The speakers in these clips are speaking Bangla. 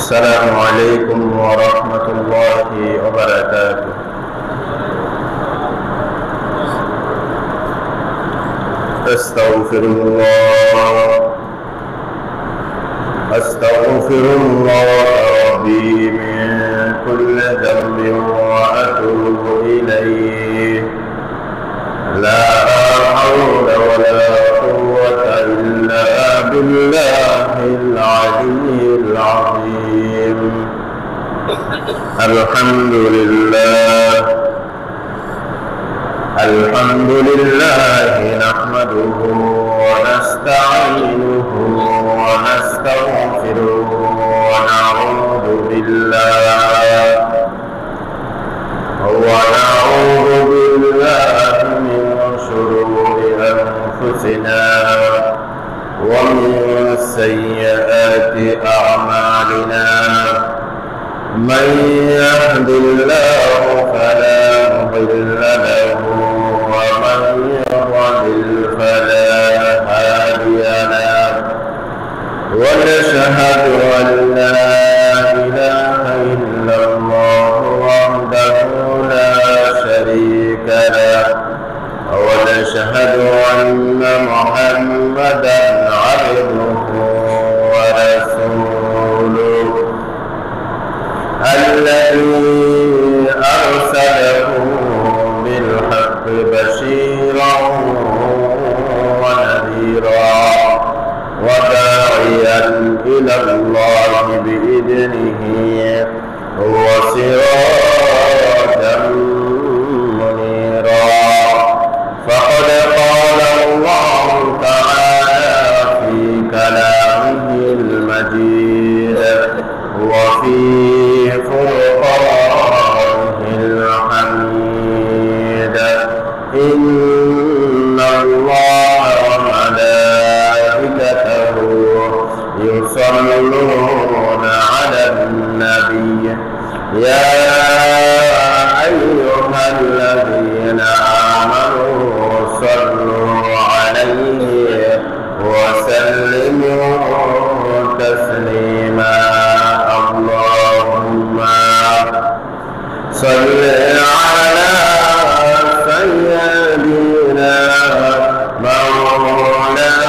السلام عليكم ورحمة الله وبركاته. أستغفر الله ربي من كل ذنب وأتوب إليه. لا حول ولا قوة إلا بالله العلي العظيم. الحمد لله نحمده ونستعينه ونستغفره ونعوذ بالله من شرور أنفسنا ومن سيئات أعمالنا. من يهد الله فلا مضل له ومن يضلل فلا هادي له. ونشهد أن لا إله إلا الله وحده لا شريك له. ونشهد أن محمدا عبده ورسوله الذي أرسله بالحق بشيرا ونذيرا وداعيا إلى الله بإذنه وسراجا منيرا. فقد قال الله تعالى في كلامه المجيد وفي فرقانه الحميد: إن الله وملائكته يصلون على النبي يا أيها الذين آمنوا صلوا عليه وسلموا تسليما. اللهم صل على سيدنا مولانا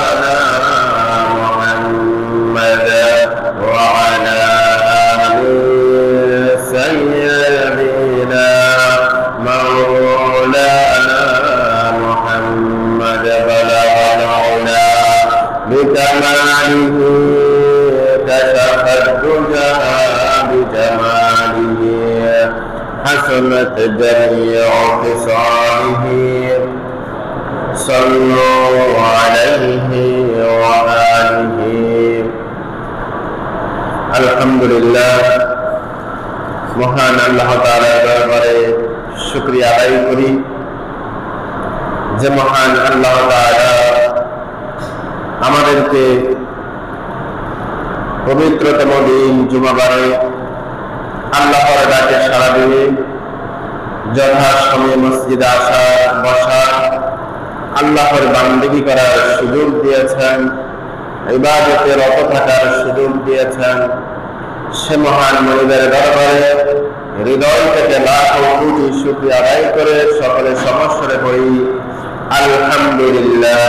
محمد وعلى آل سيدنا مولانا محمد. بلغ العلا بكماله كشف الدجى بجماله حسنت جميع خصاله. صلوا عليه وآله. আলহামদুলিল্লাহ, মহান আল্লাহ তাআলার দরবারে শুকরিয়া আদায় করি যে মহান আল্লাহ তাআলা আমাদেরকে পবিত্রতম দিন জুমাবারে আল্লাহর ডাকে সাড়া দিয়ে যথাসময়ে মসজিদে আসা বসা আল্লাহর বান্দেগী করার সুযোগ দিয়েছেন, ইবাদতে রত থাকার সুযোগ দিয়েছেন। সে মহান মনিবের দরবারে হৃদয় থেকে লাখ কোটি শুকরিয়া আদায় করে সকলে সমস্বরে পড়ি আলহামদুলিল্লাহ।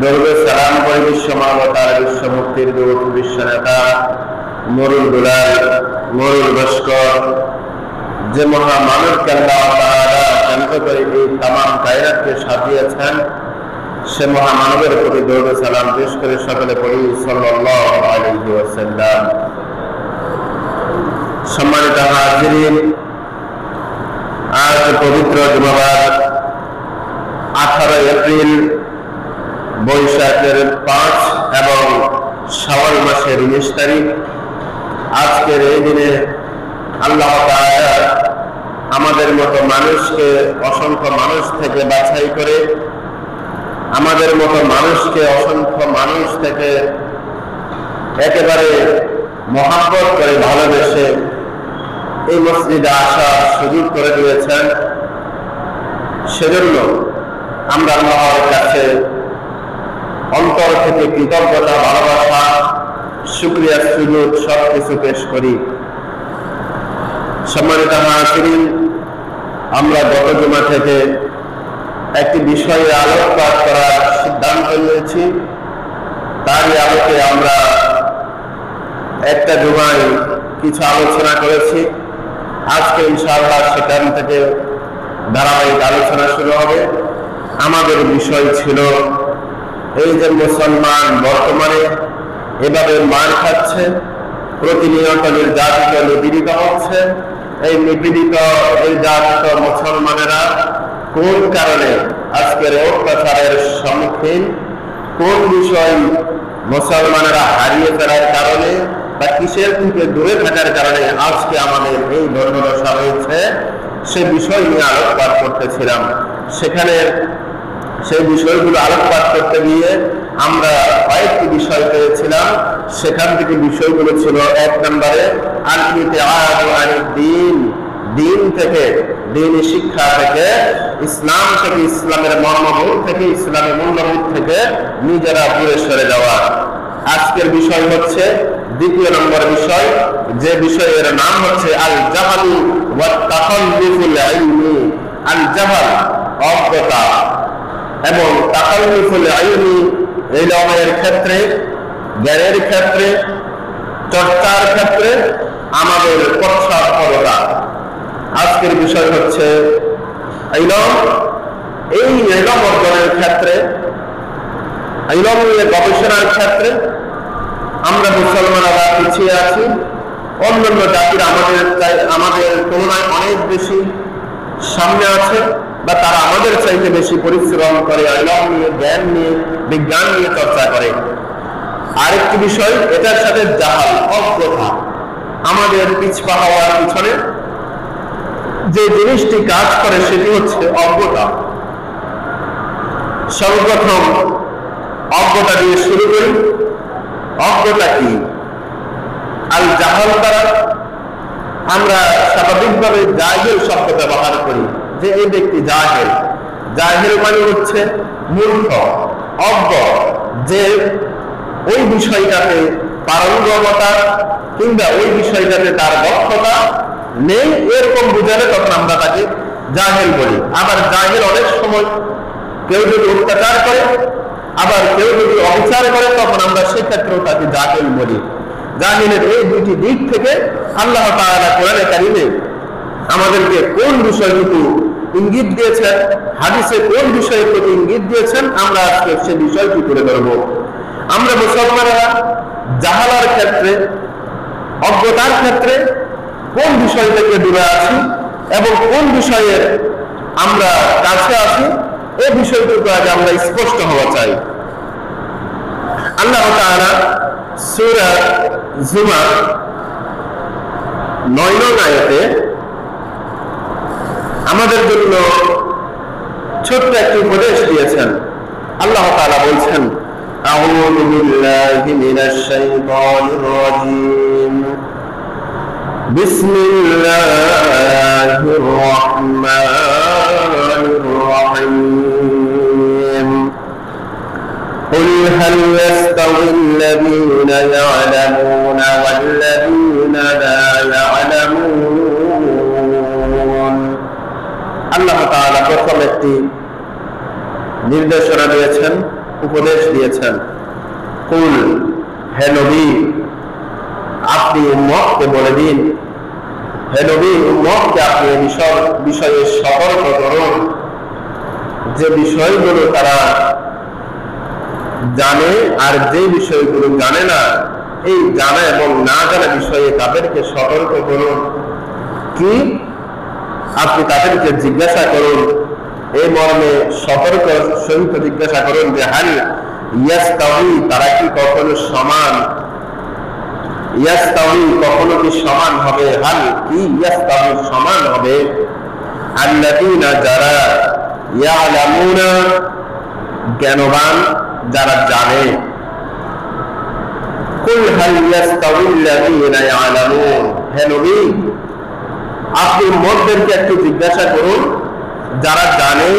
দরুদ সালাম করি বিশ্ব মানবতার বিশ্ব মুক্তির দূত বিশ্ব নেতা মরুল দুলাল মরুল ভাস্কর যে মহা মানবকে আল্লাহ তাআলা শান্ত করে এই তামাম কায়নাতকে সাজিয়েছেন, সে মহা মানবের প্রতি দরুদ সালাম পেশ করে সকলে পড়ি সাল্লাল্লাহু আলাইহি ওয়াসাল্লাম। সম্মানিত হাজিরিন, আজ পবিত্র জুমাবার 18 এপ্রিল বৈশাখের 5 এবং শাওয়াল মাসের 19 তারিখ। আজকের এই দিনে আল্লাহ তাআলা আমাদের মতো মানুষকে অসংখ্য মানুষ থেকে বাছাই করে, আমাদের মতো মানুষকে অসংখ্য মানুষ থেকে একেবারে মহব্বত করে ভালোবেসে এই মসজিদে আসার সুযোগ করে দিয়েছেন। সেজন্য আমরা আল্লাহর কাছে অন্তর থেকে কৃতজ্ঞতা ভালোবাসা শুকরিয়া সুজুদ সবকিছু পেশ করি। সম্মানিত হাজিরিন, আমরা গত জুমা থেকে একটি বিষয়ে আলোকপাত করার সিদ্ধান্ত নিয়েছি। তারই আলোকে আমরা একটা জুমায় কিছু আলোচনা করেছি। আজকে ইনশাআল্লাহ সেখান থেকে ধারাবাহিক আলোচনা শুরু হবে। আমাদের বিষয় ছিল এই যে মুসলমান বর্তমানে এভাবে মার খাচ্ছে, প্রতিনিয়ত নির্যাতিত নিপীড়িত হচ্ছে। এই নিপীড়িত নির্যাতিত মুসলমানেরা কোন কারণে আজকের অত্যাচারের সম্মুখীন, কোন বিষয় মুসলমানেরা হারিয়ে ফেলার কারণে বা কিসের থেকে দূরে থাকার কারণে আজকে আমাদের এই দুর্দশা হয়েছে, সে বিষয় নিয়ে আলোকপাত করতেছিলাম। সেখানে সেই বিষয়গুলো আলোকপাত করতে গিয়ে আমরা কয়েকটি বিষয় পেয়েছিলাম। সেখান থেকে বিষয়গুলো ছিল, এক নম্বরে দিন থেকে, দিনী শিক্ষা থেকে, ইসলাম থেকে, ইসলামের মর্মবোধ থেকে, ইসলামের মূল্যবোধ থেকে নিজেরা দূরে সরে যাওয়া। আজকের বিষয় হচ্ছে দ্বিতীয় নম্বর বিষয়, যে বিষয়ের নাম হচ্ছে আল জাহালু ওয়া তাকাল্লুফুল ইলমি। আল জাহাল অজ্ঞতা এবং তাকাল্লুফুল ইলমি ইলমের ক্ষেত্রে, জ্ঞানের ক্ষেত্রে, চর্চার ক্ষেত্রে আমাদের পশ্চাৎপরতা। আজকের বিষয় হচ্ছে ইলম। এই ইলম অর্জনের ক্ষেত্রে, ইলম নিয়ে গবেষণার ক্ষেত্রে আমরা মুসলমানরা পিছিয়ে আছি। অন্যান্য জাতির আমাদের তুলনায় অনেক বেশি সামনে আছে, বা তারা আমাদের চাইতে বেশি পরিশ্রম করে ইলম নিয়ে, জ্ঞান নিয়ে, বিজ্ঞান নিয়ে চর্চা করে। আরেকটি বিষয়, এটার সাথে জাহাল, অজ্ঞতা। আমাদের পিছপা হওয়ার পিছনে যে জিনিসটি কাজ করে সেটি হচ্ছে অজ্ঞতা। সর্বপ্রথম অজ্ঞতা দিয়ে শুরু করি। অজ্ঞতা কি? আল জাহাল দ্বারা আমরা স্বাভাবিকভাবে জাহেল শব্দ ব্যবহার করি, যে এই ব্যক্তি জাহেল। জাহেল মানে হচ্ছে মূর্খ, অজ্ঞ, যে ওই বিষয়টাতে পারঙ্গমতা কিংবা ওই বিষয়টাতে তার দক্ষতা নেই, এরকম বুঝালে তখন আমরা তাকে জাহেল বলি। আবার জাহেল অনেক সময় কেউ যদি অত্যাচার করে, আবার কেউ যদি অবিচার করে, তখন আমরা সেক্ষেত্রেও তাকে জাহেল বলি। জাহেলের এই দুইটি দিক থেকে আল্লাহ তাআলা কোরআনে কারিমে আমাদেরকে কোন বিষয়টুকু ইঙ্গিত দিয়েছেন, হাদিসে কোন বিষয়ের প্রতি ইঙ্গিত দিয়েছেন, আমরা আজকে সে বিষয়টি তুলে ধরব। আমরা মুসলমানরা জাহালার ক্ষেত্রে, অজ্ঞতার ক্ষেত্রে কোন বিষয় থেকে দূরে আছি এবং কোন বিষয়ের আমরা কাছে আছি, এই বিষয়টুকু আগে আমরা স্পষ্ট হওয়া চাই। আল্লাহ তাআলা সূরা জুমার 9 নং আয়াতে আমাদের জন্য ছোট্ট একটি উপদেশ দিয়েছেন। আল্লাহ তাআলা বলছেন, আউযু বিল্লাহি মিনাশ শাইতানির রাজীম, বিসমিল্লাহির রাহমানির রাহিম। قل هل يستوي الذين يعلمون والذين لا يعلمون। আল্লাহ তাআলা প্রথম একটি নির্দেশনা দিয়েছেন, উপদেশ দিয়েছেন। কুল, হে নবী, আপনি উম্মতকে বলে দিন, হে নবী, উম্মতকে আপনি এই বিষয়ে সতর্ক করুন, যে বিষয়গুলো তারা জানে আর যে বিষয়গুলো জানে না, এই জানা এবং না জানা বিষয়ে তাদেরকে সতর্ক করুন। কি? আপনি তাদেরকে জিজ্ঞাসা করুন, এই মর্মে সতর্ক সহিত জিজ্ঞাসা করুন যে হাল ইয়াস্তাউই, তারা কি কখনো সমান? ইয়াস্তাউই, কখনো কি সমান হবে? হাল কি ইয়াস্তাউই, সমান হবে? আল্লাযীনা, যারা, ইয়ালামুনা, জ্ঞানবান, যারা জানে। কুল হাল ইয়াস্তাউইল্লাযীনা ইয়ালামুন, হে নবী, আপনি উম্মতদেরকে একটু জিজ্ঞাসা করুন, যারা জানে,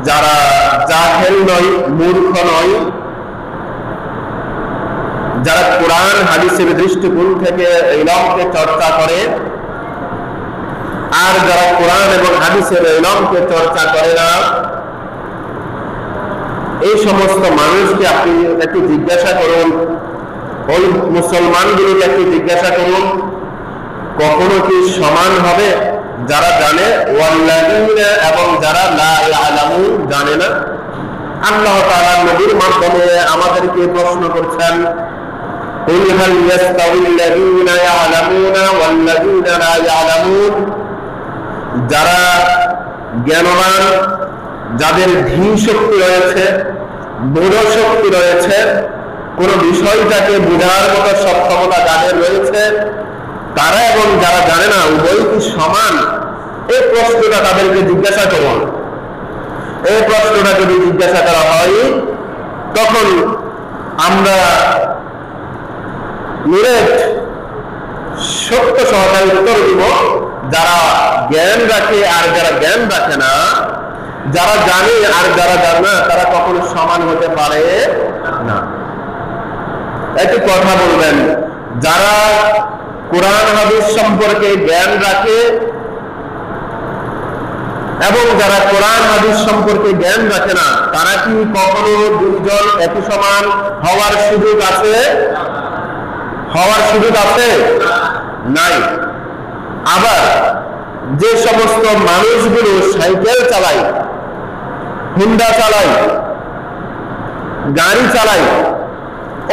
যারা জাহেল নয়, মূর্খ নয়, যারা কোরআন হাদিসের দৃষ্টিকোণ থেকে ইলমকে চর্চা করে আর যারা কোরআন এবং হাদিসের ইলমকে চর্চা করে না, এই সমস্ত মানুষকে আপনি একটু জিজ্ঞাসা করুন, ওই মুসলমানগুলোকে একটু জিজ্ঞাসা করুন, কখনো কি সমান হবে যারা জানে ওয়াল্লাযীনা এবং যারা লা ইয়ালামুন জানে না? আল্লাহ তাআলা নবীর মাধ্যমে আমাদেরকে প্রশ্ন করছেন, কুল হাল ইয়াস্তাউিল্লাযীনা ইয়ালামুনা ওয়াল্লাযীনা লা ইয়ালামুন, যারা জ্ঞানবান, যাদের ধী শক্তি রয়েছে, বোধ শক্তি রয়েছে, কোন বিষয়টাকে বোঝার মতো সক্ষমতা যাদের রয়েছে, তারা এবং যারা জানে না উভয় কি সমান? এই প্রশ্নটা তাদেরকে জিজ্ঞাসা করুন। এই প্রশ্নটা যদি জিজ্ঞাসা করা হয়, তখন আমরা নিরেট সত্য সহকারে উত্তর দিব, যারা জ্ঞান রাখে আর যারা জ্ঞান রাখে না, যারা জানে আর যারা জানে না, তারা কখনো সমান হতে পারে না। একটু কথা বলবেন, যারা কোরআন হাদিস সম্পর্কে জ্ঞান রাখে এবং যারা কোরআন হাদিস সম্পর্কে জ্ঞান রাখে না, তারা কি কখনো দুইজন একই সমান হওয়ার সুযোগ আছে? হওয়ার সুযোগ আছে? নাই। আবার যে সমস্ত মানুষগুলো সাইকেল চালায়, হুন্ডা চালায়, গাড়ি চালায়,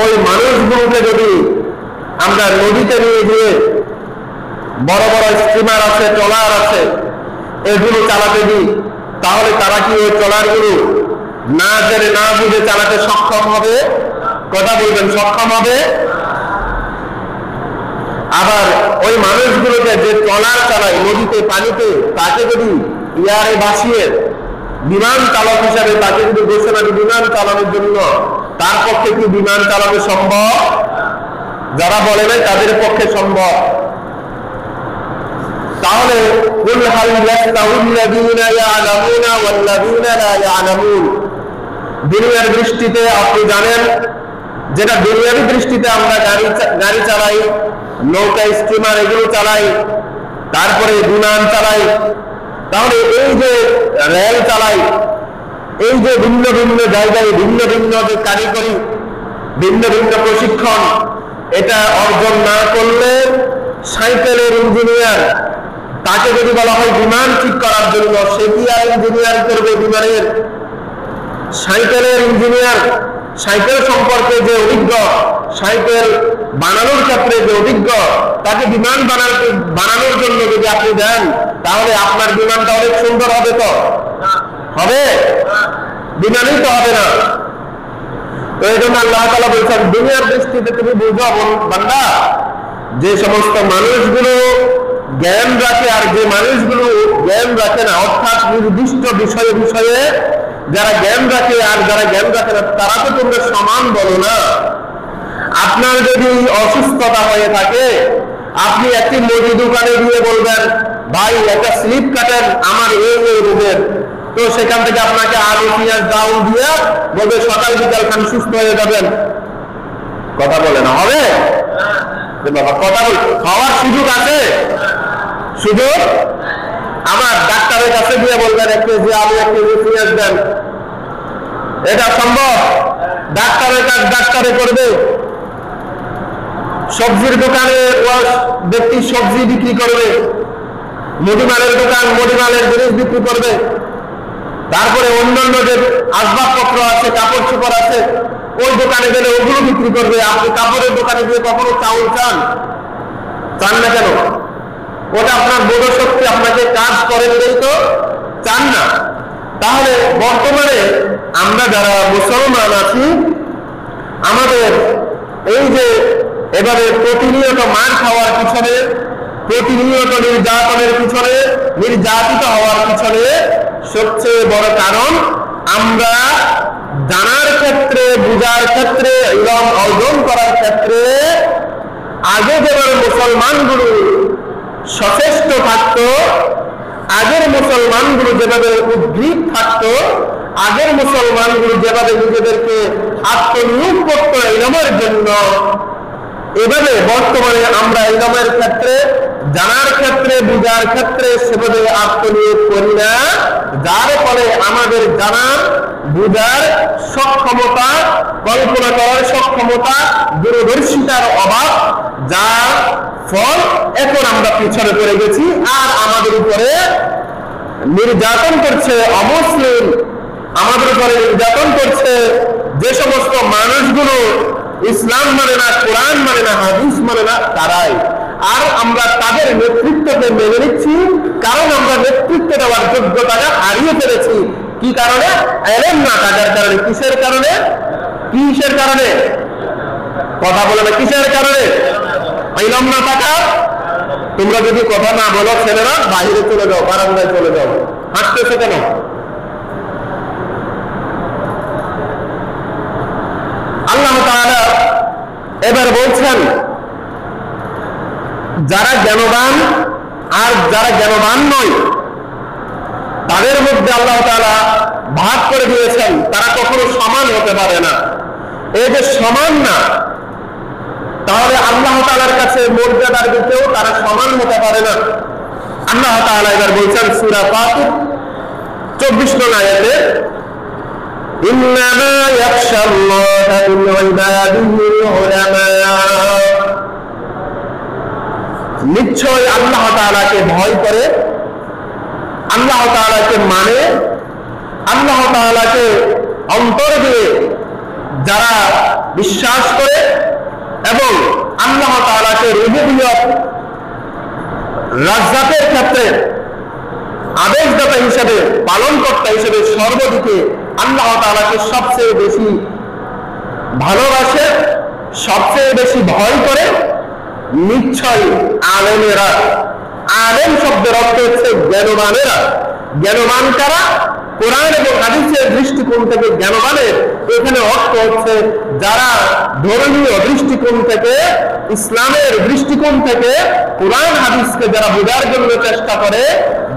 ওই মানুষগুলোকে যদি আমরা নদীতে নিয়ে গিয়ে, বড় বড় স্টিমার আছে, ট্রলার আছে, এগুলো চালাতে দিই, তাহলে তারা কি ওই ট্রলারগুলো না জেনে না বুঝে চালাতে সক্ষম হবে? কথা বলবেন, সক্ষম হবে? আবার ওই মানুষগুলোকে যে ট্রলার চালায় নদীতে, পানিতে, তাকে যদি ইয়ারে ভাসিয়ে বিমান চালক হিসাবে তাকে যদি ঘোষণা দিই বিমান চালানোর জন্য, তার পক্ষে কি বিমান চালানো সম্ভব? যারা বলে নাই তাদের পক্ষে সম্ভব। তাহলে কুল হাল ইয়াস্তাউিল্লাযীনা ইয়ালামুনা ওয়াল্লাযীনা লা ইয়ালামুন, দুনিয়ার দৃষ্টিতে আপনি জানেন, যেটা দুনিয়ার দৃষ্টিতে আমরা গাড়ি চালাই, নৌকা, স্টিমার এগুলো চালাই, তারপরে বিমান চালাই, তাহলে এই যে রেল চালাই, এই যে ভিন্ন ভিন্ন জায়গায় ভিন্ন ভিন্ন যে কারিগরি, ভিন্ন ভিন্ন প্রশিক্ষণ, এটা অর্জন না করলে সাইকেলের ইঞ্জিনিয়ার, তাকে যদি বলা হয় বিমান ঠিক করার জন্য, সে কি আর ইঞ্জিনিয়ার করবে বিমানের? সাইকেলের ইঞ্জিনিয়ার, সাইকেল সম্পর্কে যে অভিজ্ঞ, সাইকেল বানানোর ক্ষেত্রে যে অভিজ্ঞ, তাকে বিমান বানানোর জন্য যদি আপনি দেন, তাহলে আপনার বিমানটা অনেক সুন্দর হবে। তো হবে? বিমানই তো হবে না। তো এই জন্য আল্লাহ তাআলা বলছেন, দুনিয়ার দৃষ্টিতে তুমি বুঝো বান্দা, যে সমস্ত মানুষগুলো জ্ঞান রাখে আর যে মানুষগুলো জ্ঞান রাখে না, অর্থাৎ নির্দিষ্ট বিষয়ে বিষয়ে যারা জ্ঞান রাখে আর যারা জ্ঞান রাখে না, তারা তো তোমরা সমান বলো না। আপনার যদি অসুস্থতা হয়ে থাকে, আপনি একটি মুদি দোকানে গিয়ে বলবেন, ভাই একটা স্লিপ কাটেন আমার এই রোগের, তো সেখান থেকে আপনাকে আলু পেঁয়াজ ডাউন দিয়ে বলবে সকাল বিকাল খান সুস্থ হয়ে যাবেন। কথা বলে না? হবে? বাবা কথা বল, খাওয়ার সুযোগ আছে? সুযোগ? আমার ডাক্তারের কাছে গিয়ে বলবেন 1 কেজি আলু 1 কেজি পেঁয়াজ দেন, এটা সম্ভব? ডাক্তারের কাজ ডাক্তারে করবে। সবজির দোকানে ব্যক্তি সবজি বিক্রি করবে, মুদিমালের দোকান মুদিমালের জিনিস বিক্রি করবে, তারপরে অন্যান্য যে আসবাবপত্র আছে, কাপড় চোপড় আছে, ওই দোকানে গেলে ওগুলো বিক্রি করবে। আপনি কাপড়ের দোকানে গিয়ে কখনো চাউল চান না কেন? ওটা আপনার বোধ শক্তি আপনাকে কাজ করে দিলেই তো চান না। তাহলে বর্তমানে আমরা যারা মুসলমান আছি, আমাদের এই যে এভাবে প্রতিনিয়ত মার খাওয়ার পিছনে, প্রতিনিয়ত নির্যাতনের পিছনে, নির্যাতিত হওয়ার পিছনে সবচেয়ে বড় কারণ, আমরা জানার ক্ষেত্রে, বুঝার ক্ষেত্রে, ইলম অর্জন করার ক্ষেত্রে আগে যেভাবে মুসলমানগুলো সচেষ্ট থাকত, আগের মুসলমানগুলো যেভাবে উদ্গ্রীব থাকতো, আগের মুসলমানগুলো যেভাবে নিজেদেরকে আত্মনিয়োগ করতো ইলমের জন্য, এভাবে বর্তমানে আমরা ইলমের ক্ষেত্রে, জানার ক্ষেত্রে, বুঝার ক্ষেত্রে সেভাবে আত্মনিয়োগ করি না, যার ফলে আমাদের জানার, বুঝার সক্ষমতা, কল্পনা করার সক্ষমতা, দূরদর্শিতার অভাব, যার ফল এখন আমরা পিছনে পড়ে গেছি। আর আমাদের উপরে নির্যাতন করছে অমুসলিম, আমাদের উপরে নির্যাতন করছে যে সমস্ত মানুষগুলো ইসলাম মানে না, কোরআন মানে না, হাদিস মানে না, তারাই। আর আমরা তাদের নেতৃত্বকে মেনে নিচ্ছি, কারণ আমরা নেতৃত্ব দেওয়ার যোগ্যতাটা হারিয়ে ফেলেছি। কি কারণে? ইলম না থাকার কারণে। কিসের কারণে? কিসের কারণে? কথা বলে না, কিসের কারণে? ইলম না থাকা। তোমরা যদি কথা না বলো ছেলেরা, বাইরে চলে যাও, বারান্দায় চলে যাও, হাঁটতেছে কেন? আল্লাহ তাআলা এবার বলছেন, যারা জ্ঞানবান আর যারা জ্ঞানবান নয় তাদের মধ্যে আল্লাহ তাআলা ভাগ করে দিয়েছেন, তারা কখনো সমান হতে পারে না। এই যে সমান না, তাহলে আল্লাহ তাআলার কাছে মর্যাদার দিকেও তারা সমান হতে পারে না। আল্লাহ তাআলা এবার বলছেন সূরা ফাতির 24 নং আয়াতে, ইন্নামা ইয়াখশাল্লাহা মিন ইবাদিহিল উলামা, নিশ্চয় আল্লাহ তাআলাকে ভয় করে, আল্লাহ তাআলাকে মানে, আল্লাহ তাআলাকে অন্তর দিয়ে যারা বিশ্বাস করে এবং আল্লাহ তাআলাকে রুবুবিয়ত, রাজ্জাতের ক্ষেত্রে আদেশদাতা হিসেবে, পালনকর্তা হিসেবে সর্বদিকে আল্লাহ তাআলাকে সবচেয়ে বেশি ভালোবাসে, সবচেয়ে বেশি ভয় করে, নিশ্চয় আলেমেরা। আলেম শব্দের অর্থ হচ্ছে জ্ঞানবানেরা। জ্ঞানবান কারা? কোরআন এবং হাদিসের দৃষ্টিকোণ থেকে জ্ঞানবানের এখানে অর্থ হচ্ছে যারা ধর্মীয় দৃষ্টিকোণ থেকে, ইসলামের দৃষ্টিকোণ থেকে কোরআন হাদিসকে যারা বোঝার জন্য চেষ্টা করে,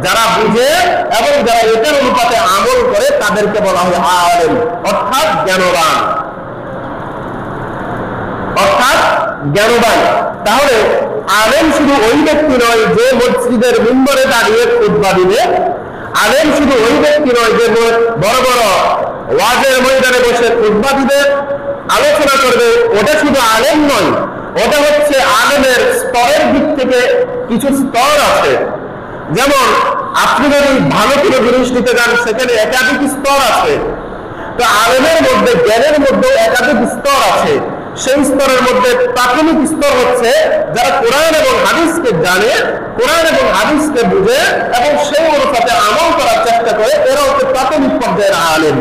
যারা বুঝে এবং যারা এটার অনুপাতে আমল করে, তাদেরকে বলা হয় আলেম, অর্থাৎ জ্ঞানবান, অর্থাৎ জ্ঞানবান। তাহলে আলেম শুধু ওই ব্যক্তি নয় যে মসজিদের মিম্বরে দাঁড়িয়ে খুতবা দিবে, আলেম শুধু ওই ব্যক্তি নয় যে বড় বড় ওয়াজের ময়দানে বসে খুতবা দিবে, আলোচনা করবে, ওটা শুধু আলেম নয়, ওটা হচ্ছে আলেমের স্তরের দিক থেকে কিছু স্তর আছে। যেমন আপনি যদি ভালো কোনো জিনিস নিতে যান, সেখানে একাধিক স্তর আছে। তো আলেমের মধ্যে, জ্ঞানের মধ্যে একাধিক স্তর আছে। সেই স্তরের মধ্যে প্রাথমিক স্তর হচ্ছে যারা কোরআন এবং হাদিসকে জানে, কোরআন এবং হাদিসকে বুঝে এবং সেই অনুসারে আমল করার চেষ্টা করে, এরা হচ্ছে প্রাথমিক পর্যায়ের আলেম।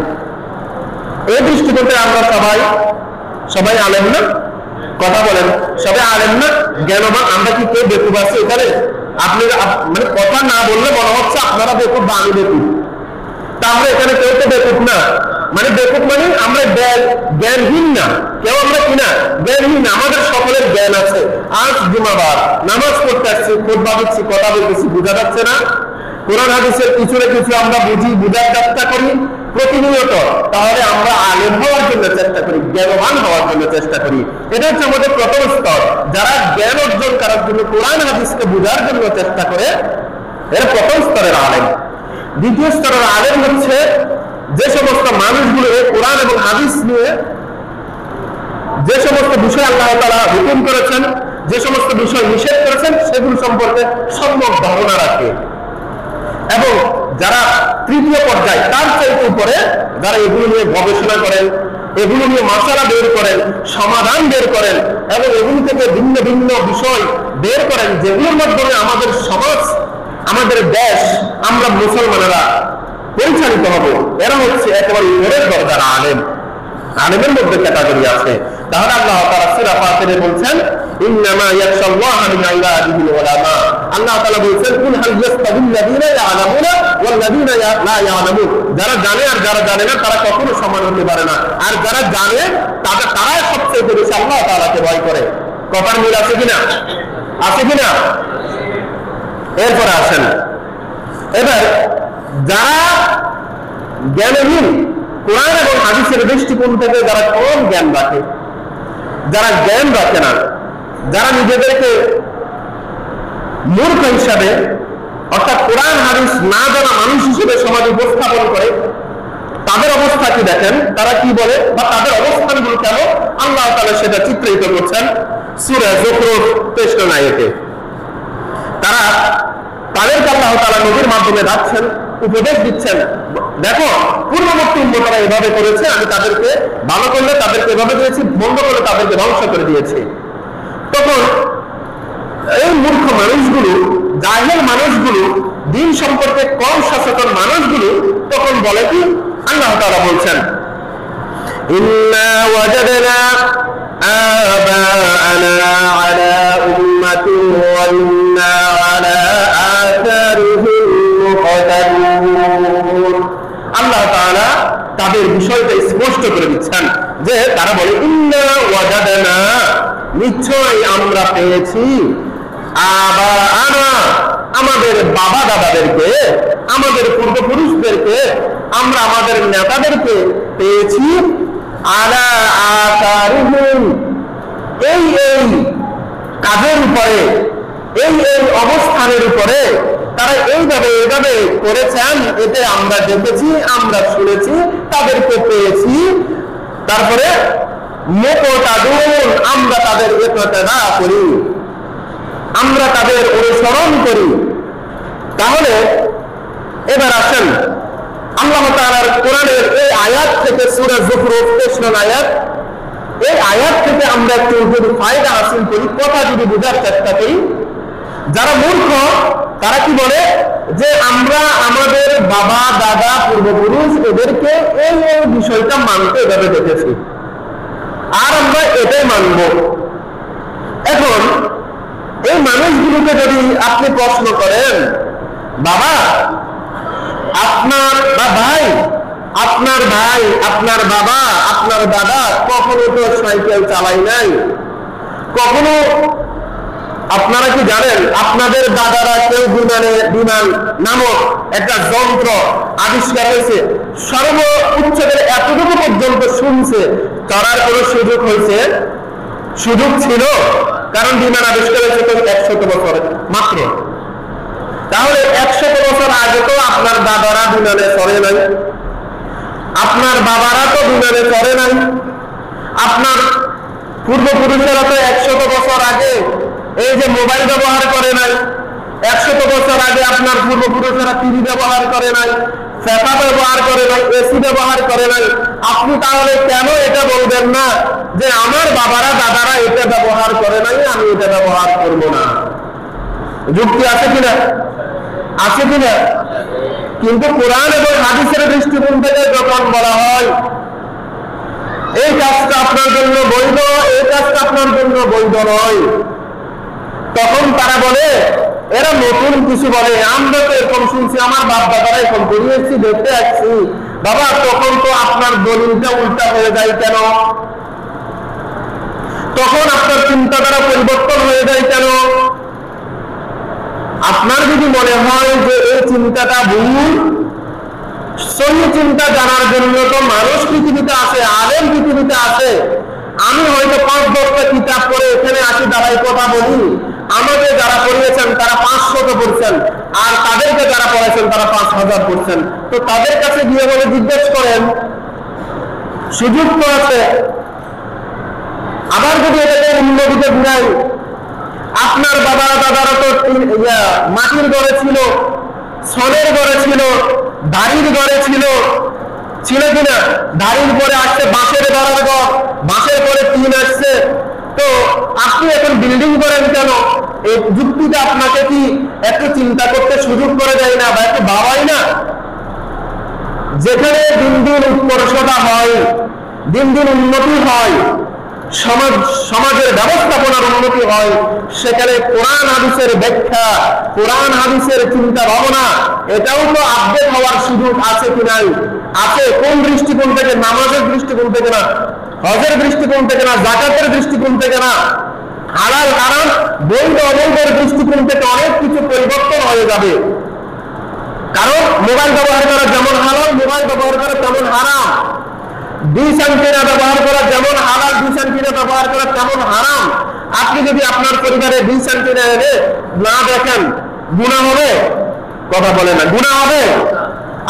এই দৃষ্টিকোণ থেকে আমরা সবাই আলেম না? কথা বলেন, সবাই আলেম না? জ্ঞানবান। আমরা কি কেউ বেকুব আছি এখানে? আপনি মানে কথা না বললে মনে হচ্ছে আপনারা বেকুব বা আমি বেকুব। তা আমরা এখানে কেউ তো বেকুব না। মানে বেকুব মানে আমরা জ্ঞানহীন না, কেউ আমরা কিনা জ্ঞানহীন। আমাদের সকলের জ্ঞান আছে। আজ জুমাবার, নামাজ পড়তে আসছি, খুতবা দিচ্ছি, কথা বলতেছি, বোঝা যাচ্ছে না? কোরআন হাদিসের কিছু না কিছু আমরা বুঝি, বুঝার চেষ্টা করি প্রতিনিয়ত। তাহলে আমরা আলেম হওয়ার জন্য চেষ্টা করি, জ্ঞানবান হওয়ার জন্য চেষ্টা করি। এটা হচ্ছে আমাদের প্রথম স্তর। যারা জ্ঞান অর্জন করার জন্য, কোরআন হাদিসকে বোঝার জন্য চেষ্টা করে, এর প্রথম স্তরের আলেম। দ্বিতীয় স্তরের আলেম হচ্ছে যে সমস্ত মানুষগুলো কোরআন এবং হাদিস নিয়ে যে সমস্ত বিষয় আল্লাহ তাআলা হুকুম করেছেন, যে সমস্ত বিষয় নিষেধ করেছেন, সেগুলো সম্পর্কে সম্যক ধারণা রাখে। এবং যারা তৃতীয় পর্যায়ে, তার চাইতে উপরে, যারা এগুলো নিয়ে গবেষণা করেন, এগুলো নিয়ে মাসালা বের করেন, সমাধান বের করেন এবং এগুলো থেকে ভিন্ন ভিন্ন বিষয় বের করেন, যেগুলোর মাধ্যমে আমাদের সমাজ, আমাদের দেশ, আমরা মুসলমানেরা পরিচালিত হব, এরা হচ্ছে একেবারে উপরের দরজার আলেম। আলেমের মধ্যে ক্যাটাগরি আছে। তাহলে আল্লাহ তাআলা সূরা ফাতিরে বলছেন, ইন্নামা ইয়াখশাল্লাহা মিন ইবাদিহিল উলামা। আল্লাহ তাআলা বলছেন, কুল হাল ইয়াস্তাবিল্লাযীনা ইয়ালামুনা ওয়াল্লাযীনা লা ইয়ালামুন। যারা জানে আর যারা জানে না তারা কখনো সমান হতে পারে না। আর যারা জানে তারাই সবচেয়ে বেশি আল্লাহ তাআলাকে ভয় করে। কথার মিল আছে কিনা? আছে কিনা? এরপরে আসেন, এবার যারা জ্ঞানহীন, কোরআন এবং হাদিসের দৃষ্টিকোণ থেকে যারা কম জ্ঞান রাখে, যারা জ্ঞান রাখে না, যারা নিজেদেরকে মূর্খ হিসাবে অর্থাৎ কোরআন হাদিস না জানা মানুষ হিসেবে সমাজে উপস্থাপন করে, তাদের অবস্থা কি দেখেন, তারা কি বলে বা তাদের অবস্থানগুলো কেন, আল্লাহ তাআলা সেটা চিত্রায়িত করছেন সূরা যুখরুফ 23 আয়াতে। তারা তাদেরকে আল্লাহ তাআলা নবীর মাধ্যমে ডাকছেন, উপদেশ দিচ্ছেন, দেখো পূর্ববর্তী উম্মতরা এভাবে করেছে, আমি তাদেরকে ভালো করলে তাদেরকে এভাবে দিয়েছি, মন্দ করলে তাদেরকে ধ্বংস করে দিয়েছি। তখন এই মূর্খ মানুষগুলো, জাহেল মানুষগুলো, দিন সম্পর্কে কম সচেতন মানুষগুলো তখন বলে কি, আল্লাহ তাআলা বলছেন ইন্না ওয়াজাদনা আবাআনা আলা উম্মাতিন ওয়া ইন্না আলা আথারিহিম মুহতাদুন। আল্লাহ তাআলা তাদের বিষয়টা স্পষ্ট করে দিচ্ছেন যে তারা বলে ইন্না ওয়াজাদনা, নিশ্চয় আমরা পেয়েছি, আবাআনা, আমাদের বাবা দাদাদেরকে, আমাদের পূর্বপুরুষদেরকে, আমরা আমাদের নেতাদেরকে পেয়েছি, আলা আতারিহিম, এই এই কাজের উপরে, এই এই অবস্থানের উপরে তারা এইভাবে এইভাবে করেছেন, এতে আমরা দেখেছি, আমরা শুনেছি, তাদেরকে পেয়েছি। তারপরে মুকতাদুন, আমরা তাদের ইকতিদা করি, আমরা তাদের অনুসরণ করি। তাহলে এবার আসেন আল্লাহ তাআলার কোরআনের এই আয়াত থেকে, সূরা যুখরুফ 23 আয়াত, এই আয়াত থেকে আমরা একটু যদি ফায়দা হাসিল করি, কথা যদি বোঝার চেষ্টা করি। যারা মূর্খ তারা কি বলে যে আমরা আমাদের বাবা দাদা পূর্বপুরুষ এদেরকে এই এই বিষয়টা মানতে এভাবে দেখেছি, আর আমরা এটাই মানব। এখন এই মানুষগুলোকে যদি আপনি প্রশ্ন করেন, বাবা আপনার বা ভাই, আপনার ভাই, আপনার বাবা, আপনার দাদা কখনো তো সাইকেল চালাই নাই, কখনো, আপনারা কি জানেন আপনাদের দাদারা কেউ বিমান নামক একটা যন্ত্র আবিষ্কার হয়েছে, সর্ব উচ্চদের এতটুকু পর্যন্ত শুনছে, চড়ার কোনো সুযোগ হয়েছে? সুযোগ ছিল, কারণ বিমান আবিষ্কার হয়েছে তো 100 বছর মাত্র। তাহলে 100 বছর আগে তো আপনার দাদারা বিমানে চড়ে নাই, আপনার বাবারা তো বিমানে চড়ে নাই, আপনার পূর্বপুরুষেরা তো 100 বছর আগে এই যে মোবাইল ব্যবহার করে নাই, 100 বছর আগে আপনার পূর্বপুরুষেরা টিভি ব্যবহার করে নাই, ফ্যাটা ব্যবহার করে নাই, এসি ব্যবহার করে নাই। আপনি তাহলে কেন এটা বলবেন না যে আমার বাবারা দাদারা এটা ব্যবহার করে নাই, আমি এটা ব্যবহার করব না? যুক্তি আছে কিনা? আছে কিনা? কিন্তু কোরআন এবং হাদিসের দৃষ্টিকোণ থেকে যখন বলা হয় এই কাজটা আপনার জন্য বৈধ, এই কাজটা আপনার জন্য বৈধ নয়, তখন তারা বলে, এরা নতুন কিছু বলে, আমরা তো এরকম শুনছি, আমার বাপ দাদারা এরকম করিয়েছি, দেখতে আসছি। বাবা তখন তো আপনার দলিলটা উল্টা হয়ে যায় কেন? তখন আপনার চিন্তাধারা পরিবর্তন হয়ে যায় কেন? আপনার যদি মনে হয় যে এই চিন্তাটা ভুল, সহি চিন্তা জানার জন্য তো মানুষ পৃথিবীতে আছে, আলেম পৃথিবীতে আছে। আমি হয়তো 5-10টা কিতাব পড়ে এখানে আসি, দাঁড়াই কথা বলি, আমাদের যারা পড়িয়েছেন তারা 500 পড়ছেন, আর তাদেরকে যারা পড়েছেন তারা 5000 পড়ছেন। তো তাদের কাছে গিয়ে বলে জিজ্ঞেস করেন, সুযোগ তো আছে। আবার যদি এটাকে অন্যদিকে ঘুরাই, আপনার বাবা দাদারা তো মাটির ঘরে ছিল, ছনের ঘরে ছিল, বাড়ির ঘরে ছিল, ছিল কিনা? বাড়ির পরে আসছে বাঁশের ঘরের ঘর, বাঁশের পরে টিন আসছে। তো আপনি এখন বিল্ডিং করেন কেন? এই যুক্তিটা আপনাকে কি একটু চিন্তা করতে সুযোগ করে দেয় না বা একটু ভাবাই না? যেখানে দিন দিন উৎকর্ষতা হয়, দিন দিন উন্নতি হয়, সমাজের ব্যবস্থাপনার উন্নতি হয়, সেখানে কোরআন হাদিসের ব্যাখ্যা, কোরআন হাদিসের চিন্তা ভাবনা এটাও তো আপডেট হওয়ার সুযোগ আছে কি নাই? আছে। কোন দৃষ্টিকোণ থেকে? নামাজের দৃষ্টিকোণ থেকে না, হজের দৃষ্টিকোণ থেকে না, যাকাতের দৃষ্টিকোণ থেকে না, হালাল হারাম বৈধ অবৈধের দৃষ্টিকোণ থেকে অনেক কিছু পরিবর্তন হয়ে যাবে। কারণ মোবাইল ব্যবহার করা যেমন হালাল, মোবাইল ব্যবহার করা তেমন হারাম। ডিশ অ্যান্টেনা ব্যবহার করা যেমন হালাল, ডিশ অ্যান্টেনা ব্যবহার করা তেমন হারাম। আপনি যদি আপনার পরিবারে ডিশ অ্যান্টেনা এনে না দেখেন, গুনাহ হবে? কথা বলে না, গুনাহ হবে?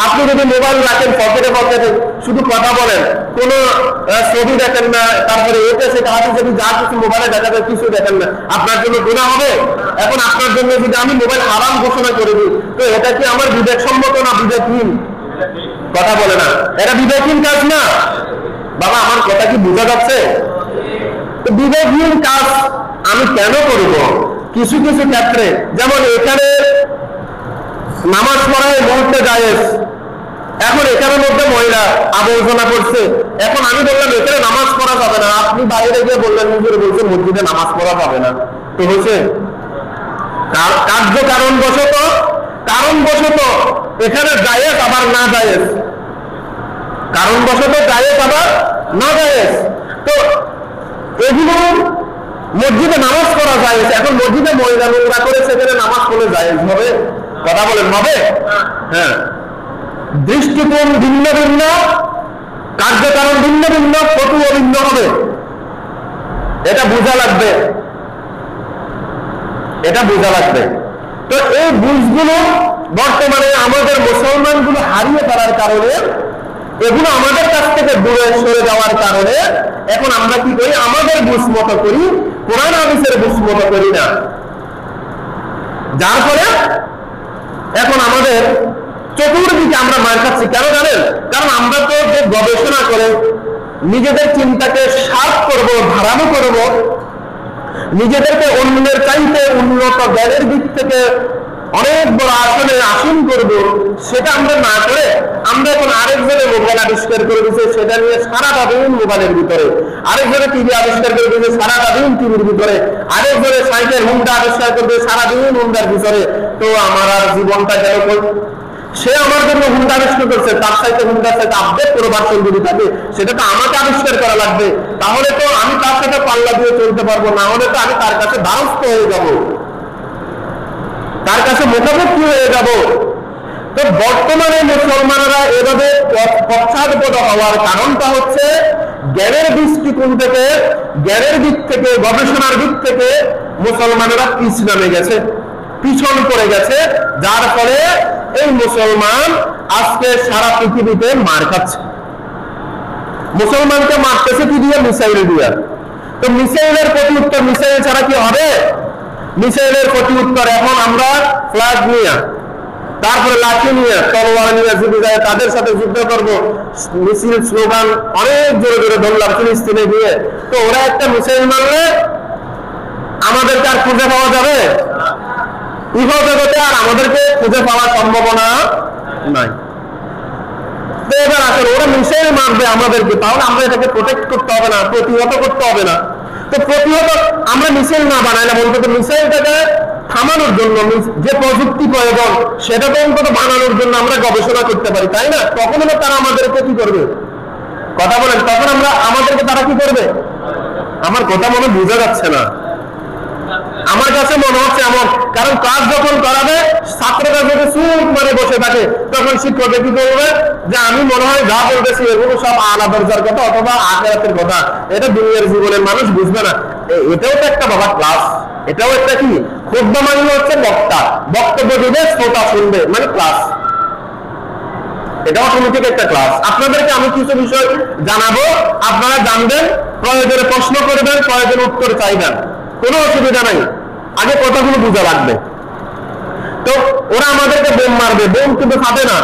আপনি যদি মোবাইল রাখেন পকেটে পকেটে, শুধু কথা বলেন, কোন ছবি দেখেন না, তারপরে এতে সেটা হাতে যদি যা কিছু মোবাইলে দেখা যায় কিছু দেখেন না, আপনার জন্য গুনাহ হবে? এখন আপনার জন্য যদি আমি মোবাইল হারাম ঘোষণা করে দিই, তো এটা কি আমার বিবেকসম্মত না বিবেকহীন? কথা বলে না, এটা বিবেকহীন কাজ না? বাবা আমার কথা কি বোঝা যাচ্ছে? তো বিবেকহীন কাজ আমি কেন করব? কিছু কিছু ক্ষেত্রে, যেমন এখানে নামাজ পড়ায় মুহূর্তে জায়েজ, এখন এখানের মধ্যে মহিলা আবর্জনা করছে, এখন আমি বললাম এখানে নামাজ পড়া যাবে না, আপনি বাইরে গিয়ে বললেন হুজুর বলছে মসজিদে নামাজ পড়া যাবে না, তো হয়েছে কারণবশত এখানে জায়েজ আবার না জায়েজ, কারণবশত জায়েজ আবার না জায়েজ। তো এগুলো মসজিদে নামাজ পড়া জায়েজ, এখন মসজিদে মহিলা নোংরা করে সেখানে নামাজ পড়লে জায়েজ হবে? কথা বলেন হবে? হ্যাঁ, দৃষ্টিকোণ ভিন্ন ভিন্ন, কার্যকারণ ভিন্ন ভিন্ন, ফতুয়া ভিন্ন হবে, এটা বোঝা লাগবে, এটা বোঝা লাগবে। তো এই বুঝগুলো বর্তমানে আমাদের মুসলমানগুলো হারিয়ে ফেলার কারণে, এগুলো আমাদের কাছ থেকে দূরে সরে যাওয়ার কারণে এখন আমরা কি করি? আমাদের বুঝ মতো করি, কোরআন হাদিসের বুঝ মতো করি না। যার ফলে এখন আমাদের চতুর্দিকে আমরা মার খাচ্ছি। কেন জানেন? কারণ আমরা তো যে গবেষণা করে নিজেদের চিন্তাকে শার্প করব, ধারালো করব, নিজেদেরকে অন্যের চাইতে উন্নত জ্ঞানের দিক থেকে অনেক বড় আসনে আসীন করব, সেটা আমরা না করে আমরা এখন আরেকজনের মোবাইল আবিষ্কার করে দিচ্ছে, সেটা নিয়ে সারাটা দিন মোবাইলের ভিতরে, আরেকজনে টিভি আবিষ্কার করে দিচ্ছে সারাটা দিন টিভির ভিতরে, আরেকজনে সাইকেল হুন্ডা আবিষ্কার করবে সারাদিন হুন্ডার ভিতরে। তো আমার আর জীবনটা গেল, সে আমার জন্য হুন্ডা আবিষ্কার করছে, তার সাথে হুন্ডার সাথে আপডেট কোনো ভার্সন যদি থাকে সেটা তো আমাকে আবিষ্কার করা লাগবে, তাহলে তো আমি তার সাথে পাল্লা দিয়ে চলতে পারবো, না হলে তো আমি তার কাছে দ্বারস্থ হয়ে যাব, তার কাছে মুখোমুখি হয়ে যাব। তো বর্তমানে মুসলমানরা এভাবে পশ্চাৎপদ হওয়ার কারণটা হচ্ছে জ্ঞানের দৃষ্টিকোণ থেকে, জ্ঞানের দিক থেকে, গবেষণার দিক থেকে মুসলমানেরা পিছ নামে গেছে, পিছন পড়ে গেছে, যার ফলে এই মুসলমান আজকে সারা পৃথিবীতে মার খাচ্ছে। মুসলমানকে মারতেছে কি দিয়ে? মিসাইল দিয়ে। তো মিসাইলের প্রতি উত্তর, মিসাইল ছাড়া কি হবে? মিসাইলের প্রতি উত্তর এখন আমরা ফ্ল্যাগ নিয়ে, তারপরে লাঠি নিয়ে, তলোয়ার নিয়ে যদি যায় তাদের সাথে যুদ্ধ করবো, মিছিল স্লোগান অনেক জোরে জোরে ধরলাম ফিলিস্তিনে গিয়ে। তো ওরা একটা মিসাইল মারলে আমাদেরকে আর খুঁজে পাওয়া যাবে? ইহো জগতে আর আমাদেরকে খুঁজে পাওয়ার সম্ভাবনা নাই। তো এবার আসলে ওরা মিসাইল মারবে আমাদেরকে, তাহলে আমরা এটাকে প্রোটেক্ট করতে হবে না, প্রতিহত করতে হবে না? তো প্রতিহত আমরা মিসাইল না বানাই না, বলতে মিসাইলটাকে থামানোর জন্য যে প্রযুক্তি প্রয়োজন সেটা তো অন্তত বানানোর জন্য আমরা গবেষণা করতে পারি, তাই না? তখন তারা আমাদেরকে কি করবে? কথা বলেন, তখন আমরা আমাদেরকে তারা কি করবে? আমার কথা মনে বোঝা যাচ্ছে না, আমার কাছে মনে হচ্ছে এমন। কারণ ক্লাস যখন করাবে ছাত্ররা যদি চুপ মানে বসে থাকে, তখন শিক্ষক কি করবে? যে আমি মনে হয় যা বলতেছি এগুলো সব আলা দরজার কথা অথবা আখিরাতের কথা, এটা দুনিয়ার জীবনের মানুষ বুঝবে না। এটাও তো একটা বাবা ক্লাস, এটাও একটা কি খুতবা, মানে হচ্ছে বক্তা, বক্তব্য দিবে, শ্রোতা শুনবে, মানে ক্লাস। এটা অটোমেটিক একটা ক্লাস। আপনাদেরকে আমি কিছু বিষয় জানাবো, আপনারা জানবেন, প্রয়োজনে প্রশ্ন করবেন, প্রয়োজনে উত্তর চাইবেন, কোনো অসুবিধা নাই, আগে কথাগুলো বোঝা লাগবে। তো ওরা আমাদেরকে বোম মারবে, বোম কিন্তু ফাটে না,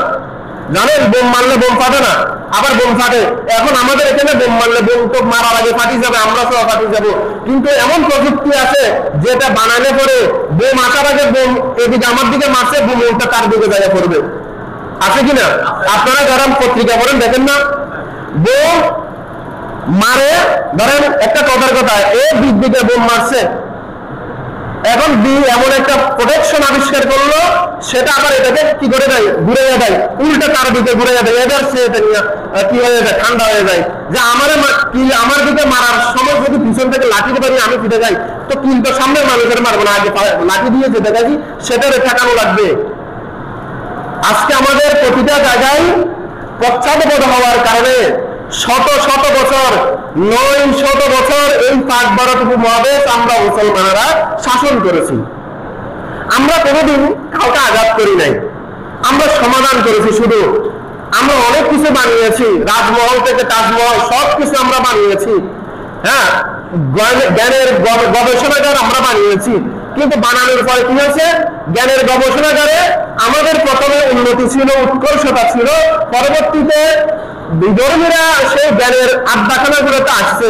জানেন? বোম মারলে বোম ফাটে না, আবার বোম ফাটে। এখন আমাদের এখানে বোম মারলে বোম তো মারার আগে ফাটি যাবে, আমরা সব ফাটি যাবো, কিন্তু এমন প্রযুক্তি আছে যেটা বানালে পরে বোম আসার আগে বোম এদিকে আমার দিকে মারছে, বোম উল্টা তার দিকে জায়গা পড়বে, আছে কিনা? আপনারা যারা পত্রিকা পড়েন দেখেন না, বোম মারে, ধরেন একটা কথার কথা, এ দিক দিকে বোম মারছে, এখন বি এমন একটা প্রোটেকশন আবিষ্কার করলো, সেটা আবার এটাকে কি করে দেয়? ঘুরে দেয়, উল্টা তার দিকে ঘুরে দেয়, এবার সে কি হয়ে যায়? ঠান্ডা হয়ে যায়, যে আমার দিকে মারার সময় যদি পিছন থেকে লাঠি পারি আমি ফিরে যাই, তো কিন্তু সামনের মানুষের মারবো না, আগে লাঠি দিয়ে যেতে গেছি সেটারে ঠেকানো লাগবে। আজকে আমাদের প্রতিটা জায়গায় পশ্চাৎপদ হওয়ার কারণে শত শত বছর 900 বছর এই পাক ভারত উপমহাদেশ আমরা মুসলমানেরা শাসন করেছি। আমরা কোনোদিন কাউকে আঘাত করি নাই, আমরা সমাধান করেছি। শুধু আমরা অনেক কিছু বানিয়েছি, রাজমহল থেকে তাজমহল সবকিছু আমরা বানিয়েছি, হ্যাঁ, জ্ঞানের গবেষণাগার আমরা বানিয়েছি। কিন্তু বানানোর পরে কি হয়েছে? জ্ঞানের গবেষণাগারে আমাদের প্রথমে উন্নতি ছিল, উৎকর্ষতা ছিল, পরবর্তীতে বিধর্মীরা সেই জ্ঞানের আড্ডাখানাগুলোতে আসছে,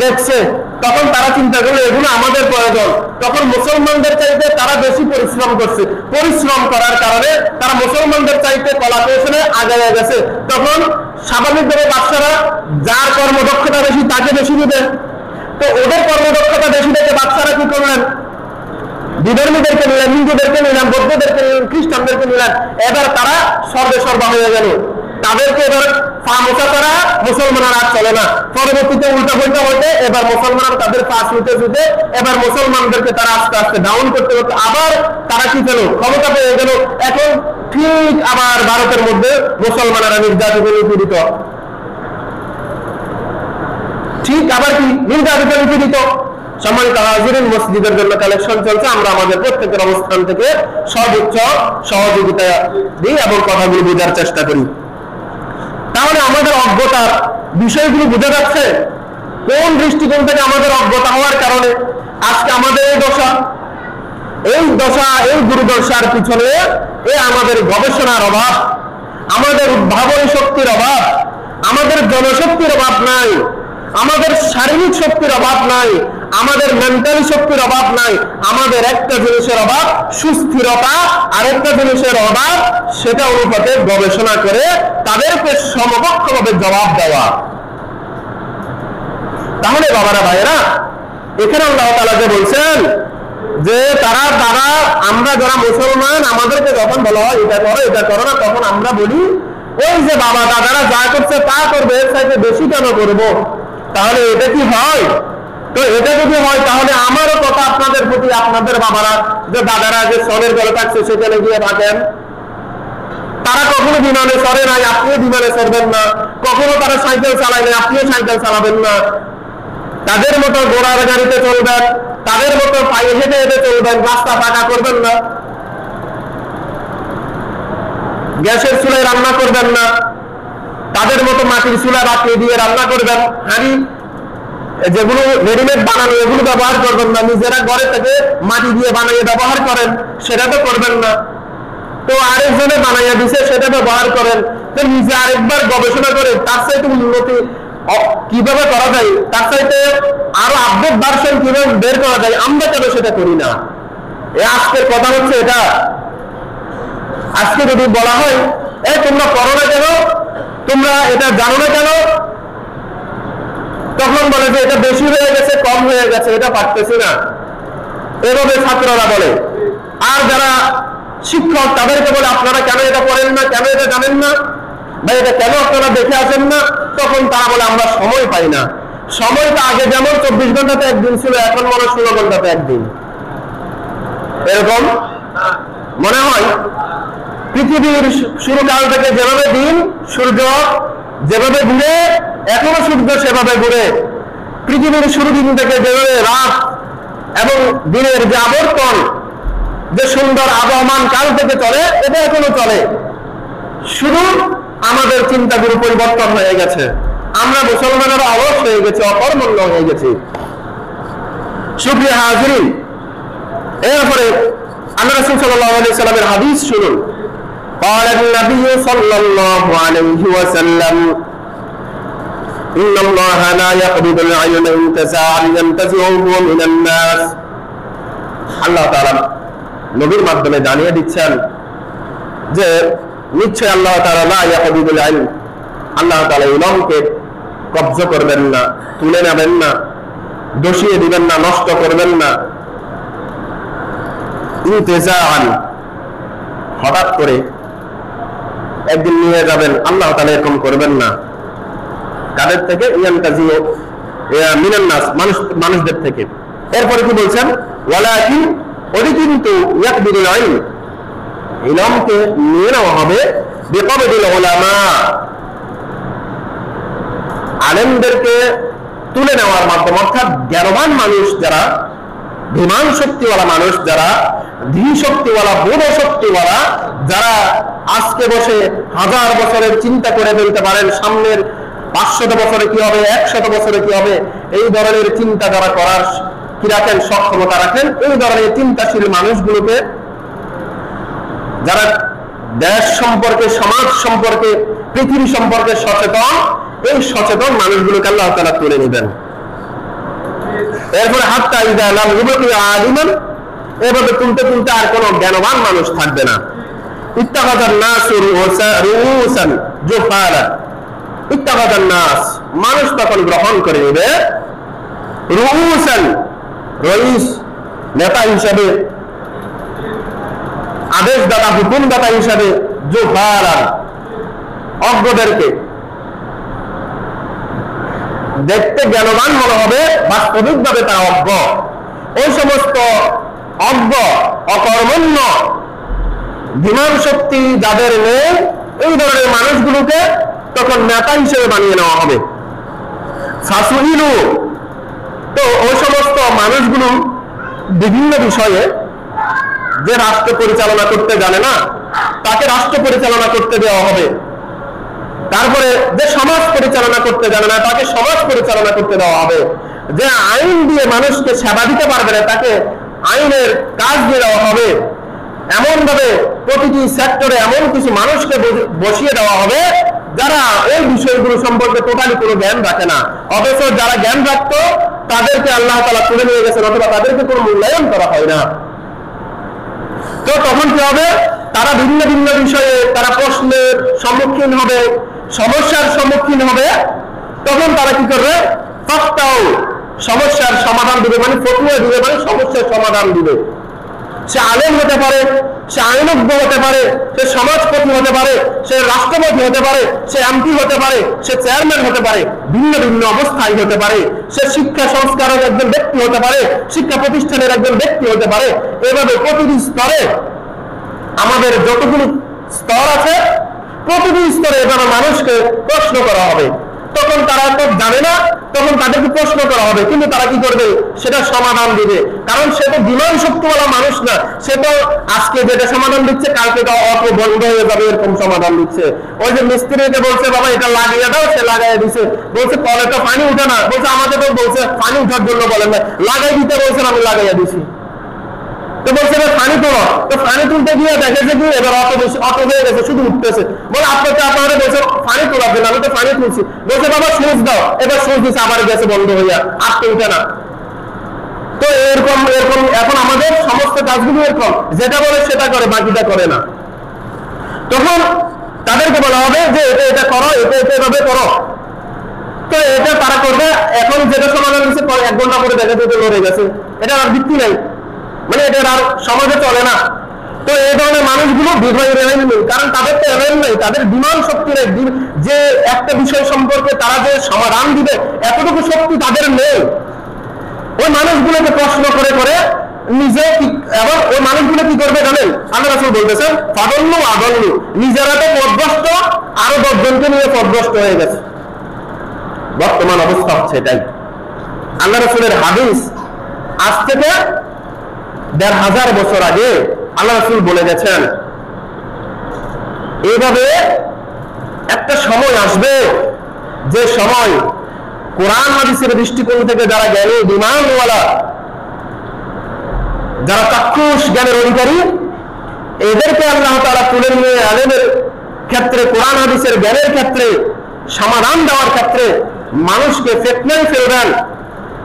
দেখছে, তখন তারা চিন্তা করলো এগুলো আমাদের প্রয়োজন। তখন মুসলমানদের চাইতে তারা বেশি পরিশ্রম করছে, পরিশ্রম করার কারণে তারা মুসলমানদের চাইতে কলা কৌশলে আগায় গেছে। তখন স্বাভাবিকভাবে বাচ্চারা যার কর্মদক্ষতা বেশি তাকে বেশি দিবে। তো ওদের কর্মদক্ষতা বেশি দেখে বাচ্চারা কি করলেন? বিধর্মীদেরকে নিলেন, হিন্দুদেরকে নিলেন, বৌদ্ধদেরকে নিলেন, খ্রিস্টানদেরকে নিলেন। এবার তারা সর্বে সর্বা হয়ে গেল। তাদেরকে এবার পা মোছা তারা মুসলমানরা আর চলে না। পরবর্তীতে উল্টা পাল্টা হইতে এবার মুসলমানরা তাদের পা ছুটে ছুটে এবার মুসলমানদেরকে তারা আস্তে আস্তে ডাউন করতে করতে আবার তারা কি পেল? ক্ষমতা পেয়ে গেল। এখন ঠিক আবার ভারতের মধ্যে মুসলমানেরা নির্যাতিত নিপীড়িত, ঠিক আবার কি নির্যাতিত নিপীড়িত। সম্মানিত হাজিরিন, মসজিদের জন্য কালেকশন চলছে। আমরা আমাদের প্রত্যেকের অবস্থান থেকে সর্বোচ্চ সহযোগিতা দিই এবং কথাগুলো বোঝার চেষ্টা করি। তাহলে আমাদের অজ্ঞতার বিষয়গুলো বোঝা যাচ্ছে কোন দৃষ্টিকোণ থেকে আমাদের অজ্ঞতা হওয়ার কারণে আজকে আমাদের এই দশা, এই দুর্দশার পিছনে আমাদের গবেষণার অভাব, আমাদের উদ্ভাবনী শক্তির অভাব, আমাদের জনশক্তির অভাব নাই, আমাদের শারীরিক শক্তির অভাব নাই, আমাদের মেন্টালি শক্তির অভাব নাই। আমাদের একটা জিনিসের অভাব সুস্থিরতা, আর একটা জিনিসের অভাব সেটা অনুপাতে গবেষণা করে তাদেরকে সমকক্ষভাবে জবাব দেওয়া। তাহলে বাবারা ভাইয়েরা, এখানে আল্লাহ তাআলা যে বলছেন যে তারা আমরা যারা মুসলমান আমাদেরকে যখন বলা হয় এটা করো এটা করো না, তখন আমরা বলি ওই যে বাবা দাদারা যা করছে তা করবে, এর চাইতে বেশি কেন করবো? তাহলে এটা কি হয়? তো এটা যদি হয় তাহলে আমারও কথা আপনাদের প্রতি, আপনাদের বাবারা যে দাদারা যে সরের ঘরে থাকছে সেখানে গিয়ে থাকেন, তারা কখনো বিমানে চড়ে নাই, আপনিও বিমানে চড়বেন না। কখনো তারা সাইকেল চালায় নাই, আপনিও সাইকেল চালাবেন না। তাদের মতো ঘোড়ার গাড়িতে চলবেন, তাদের মতো পায়ে হেঁটে হেঁটে চলবেন, রাস্তা পাকা করবেন না, গ্যাসের চুলায় রান্না করবেন না, তাদের মতো মাটির চুলা রাখি দিয়ে রান্না করবেন, হাঁড়ি যেগুলো রেডিমেড বানানো এগুলো ব্যবহার করবেন না। নিজেরা ঘরে থেকে মাটি দিয়ে বানিয়ে ব্যবহার করেন, সেটা তো করবেন না। তো আরেকজনে বানাইয়া দিছে সেটা ব্যবহার করেন। তো নিজে আরেকবার গবেষণা করে তার চাইতে উন্নতি কিভাবে করা যায়, তার চাইতে আরো আপডেট ভার্সন কিভাবে বের করা যায়, আমরা কেন সেটা করি না? আজকের কথা হচ্ছে এটা। আজকে যদি বলা হয় তোমরা করো না কেন, তোমরা এটা জানো না কেন, তখন বলে যে এটা বেশি হয়ে গেছে, কম হয়ে গেছে, এটা পারতেছি না, এভাবে ছাত্ররা বলে। আর যারা শিক্ষক তাদেরকে বলে আপনারা কেন এটা করেন না, কেন এটা জানেন না, বা এটা কেন আপনারা দেখে আসেন না, তখন তারা বলে আমরা সময় পাই না। সময়টা আগে যেমন 24 ঘন্টাতে একদিন ছিল, এখন মনে 16 ঘন্টাতে একদিন, এরকম মনে হয়। পৃথিবীর শুরুকাল থেকে যেভাবে দিন সূর্য যেভাবে ঘুরে, এখনো সূর্য সেভাবে ঘুরে। পৃথিবীর শুরু দিন থেকে যেভাবে রাত এবং দিনের যে আবর্তন, যে সুন্দর আবহমান কাল থেকে চলে, এটা এখনো চলে। শুধু আমাদের চিন্তাগুলো পরিবর্তন হয়ে গেছে। আমরা মুসলমানেরা অলস হয়ে গেছে, অকর্মণ্য হয়ে গেছি। সুপ্রিয় হাজিরিন, এরপরে আল্লাহ রাসূল সাল্লাল্লাহু আলাইহি সাল্লামের হাদিস শুনুন। قال النبي صلى الله عليه وسلم إن الله لا يقبض العلم انتزاعا ينتزعه من الناس। আল্লাহ তাআলা নবীর মাধ্যমে জানিয়ে দিচ্ছেন যে নিশ্চয় আল্লাহ তাআলা লা ইয়াকবিদুল ইলম, আল্লাহ তাআলা ইলমকে কব্জ করবেন না, তুলে নেবেন না, দোষিয়ে দিবেন না, নষ্ট করবেন না। ইনতিজাআন, হঠাৎ করে একদিন নিয়ে যাবেন, আল্লাহ তাআলা এরকম করবেন না। কাদের থেকে? ইয়ানতাজিউ মিনান নাস, মানুষদের থেকে। এরপরে কি বলছেন? ওয়ালাকিন, ওই কিন্তু ইয়াকবিদুল ইলম, ইলমকে নিয়ে নেওয়া হবে বিকবদিল উলামা, আলেমদেরকে তুলে নেওয়ার মাধ্যমে। অর্থাৎ জ্ঞানবান মানুষ যারা, বিমান শক্তিওয়ালা মানুষ যারা, ধী শক্তিওয়ালা, বোধ শক্তিওয়ালা যারা আজকে বসে 1000 বছরের চিন্তা করে ফেলতে পারেন সামনের 500 বছরে কি হবে, 100 বছরে কি হবে, এই ধরনের চিন্তা যারা করার কি রাখেন, সক্ষমতা রাখেন, এই ধরনের চিন্তাশীল মানুষগুলোকে, যারা দেশ সম্পর্কে, সমাজ সম্পর্কে, পৃথিবী সম্পর্কে সচেতন, এই সচেতন মানুষগুলোকে আল্লাহ তাআলা তুলে নেবেন। এরপরে হাত্তা ইযা লাম ইবকি আলিমান, এভাবে তুলতে তুলতে আর কোনো জ্ঞানবান মানুষ থাকবে না। ইত্তাখাযান নাসু রুউসান জুহালা, ইত্তাখাযান নাস, মানুষ তখন গ্রহণ করে নেবে রুউসান, রইস, নেতা হিসাবে, আদেশদাতা, হুকুমদাতা হিসাবে, জুহালা, অজ্ঞদেরকে। দেখতে জ্ঞানবান মনে হবে, বাস্তবিকভাবে তারা অজ্ঞ। ওই সমস্ত অজ্ঞ, অকর্মণ্য, বিমান শক্তি যাদের নেই, এই ধরনের মানুষগুলোকে তখন নেতা হিসেবে বানিয়ে নেওয়া হবে। ফাসুইলু, তো ওই সমস্ত মানুষগুলো বিভিন্ন বিষয়ে, যে রাষ্ট্র পরিচালনা করতে জানে না তাকে রাষ্ট্র পরিচালনা করতে দেওয়া হবে। তারপরে যে সমাজ পরিচালনা করতে জানে না তাকে সমাজ পরিচালনা করতে দেওয়া হবে। যে আইন দিয়ে মানুষকে সেবা দিতে পারবে না তাকে আইনের কাজ দিয়ে দেওয়া হবে। এমন ভাবে প্রতিটি সেক্টরে এমন কিছু মানুষকে বসিয়ে দেওয়া হবে যারা এই বিষয়গুলো সম্পর্কে টোটালি কোনো জ্ঞান রাখে না, অথচ যারা জ্ঞান রাখতো তাদেরকে আল্লাহ তাআলা তুলে নিয়ে গেছেন, অথবা তাদেরকে কোনো মূল্যায়ন করা হয় না। তো তখন কি হবে, তারা ভিন্ন ভিন্ন বিষয়ে তারা প্রশ্নের সম্মুখীন হবে, সমস্যার সম্মুখীন হবে। তখন তারা কি করবে, ফাফতাও, সমস্যার সমাধান দিবে, মানে ফতোয়া দিবে, মানে সমস্যার সমাধান দিবে। সে আলেম হতে পারে, সে আইনজ্ঞ হতে পারে, সে সমাজপতি হতে পারে, সে রাষ্ট্রপতি হতে পারে, সে এমপি হতে পারে, সে চেয়ারম্যান হতে পারে, ভিন্ন ভিন্ন অবস্থায় হতে পারে, সে শিক্ষা সংস্কারের একজন ব্যক্তি হতে পারে, শিক্ষা প্রতিষ্ঠানের একজন ব্যক্তি হতে পারে। এভাবে প্রতিটি স্তরে, আমাদের যতগুলো স্তর আছে প্রতিটি স্তরে এভাবে মানুষকে প্রশ্ন করা হবে। তখন তারা তো জানে না, তখন তাদেরকে প্রশ্ন করা হবে, কিন্তু তারা কি করবে, সেটা সমাধান দিবে। কারণ সে তো বিমান শক্তিওয়ালা মানুষ না, সে তো আজকে যেটা সমাধান দিচ্ছে কালকে তো অত বন্ধ হয়ে যাবে এরকম সমাধান দিচ্ছে। ওই যে মিস্ত্রিকে বলছে বাবা এটা লাগিয়ে দাও, সে লাগাই দিছে, বলছে কলে তো পানি উঠে না, বলছে আমাকে তো বলছে পানি উঠার জন্য বলেন না, লাগাই দিতে বলছেন, আমি লাগাইয়া দিছি। তো বলছে পানি তোলো, তো পানি তুলতে গিয়ে দেখেছে কি এবার অত হয়ে গেছে, শুধু উঠতেছে। বলে আপনারা বলছে পানি তোলার জন্য, আমি তো পানি তুলছি। বলছে বাবা সুইচ দাও, এবার সুইচ দিচ্ছে, আবার গেছে বন্ধ হইয়া, আর তো উঠে না। তো এরকম এরকম এখন আমাদের সমস্ত কাজগুলো এরকম, যেটা বলে সেটা করে, বাকিটা করে না। তখন তাদেরকে বলা হবে যে এটা এটা করো, এটা এটা এভাবে করো। তো এটা তারা করবে। এখন যেটা সমাধান হচ্ছে 1 ঘন্টা পরে দেখা যেতে লড়ে গেছে, এটা আর ভিত্তি নাই, মানে এটা আর সমাজে চলে না। তো এই ধরনের মানুষগুলো বিভয় রেহাই নেই, কারণ তাদের তো এভেন নেই, তাদের বিমান শক্তি নেই, যে একটা বিষয় সম্পর্কে তারা যে সমাধান দিবে এতটুকু শক্তি তাদের নেই। ওই মানুষগুলোকে প্রশ্ন করে করে নিজে, এবং ওই মানুষগুলো কি করবে জানেন, আল্লাহ রাসূল বলতেছেন ফাদল্লু আদল্লু, নিজেরা তো পথভ্রষ্ট, আরো 10 জনকে নিয়ে পথভ্রষ্ট হয়ে গেছে। বর্তমান অবস্থা হচ্ছে এটাই। আল্লাহ রাসূলের হাদিস, আজ থেকে 1500 বছর আগে আল্লাহ রাসূল বলে গেছেন, এইভাবে একটা সময় আসবে যে সময় কোরআন হাদিসের দৃষ্টিকোণ থেকে যারা জ্ঞানী, বিমানওয়ালা, যারা চাক্ষুষ জ্ঞানের অধিকারী, এদেরকে আল্লাহ তাআলা তুলে নিয়ে আলেমের ক্ষেত্রে, কোরআন হাদিসের জ্ঞানের ক্ষেত্রে, সমাধান দেওয়ার ক্ষেত্রে মানুষকে ফিতনায় ফেলবেন।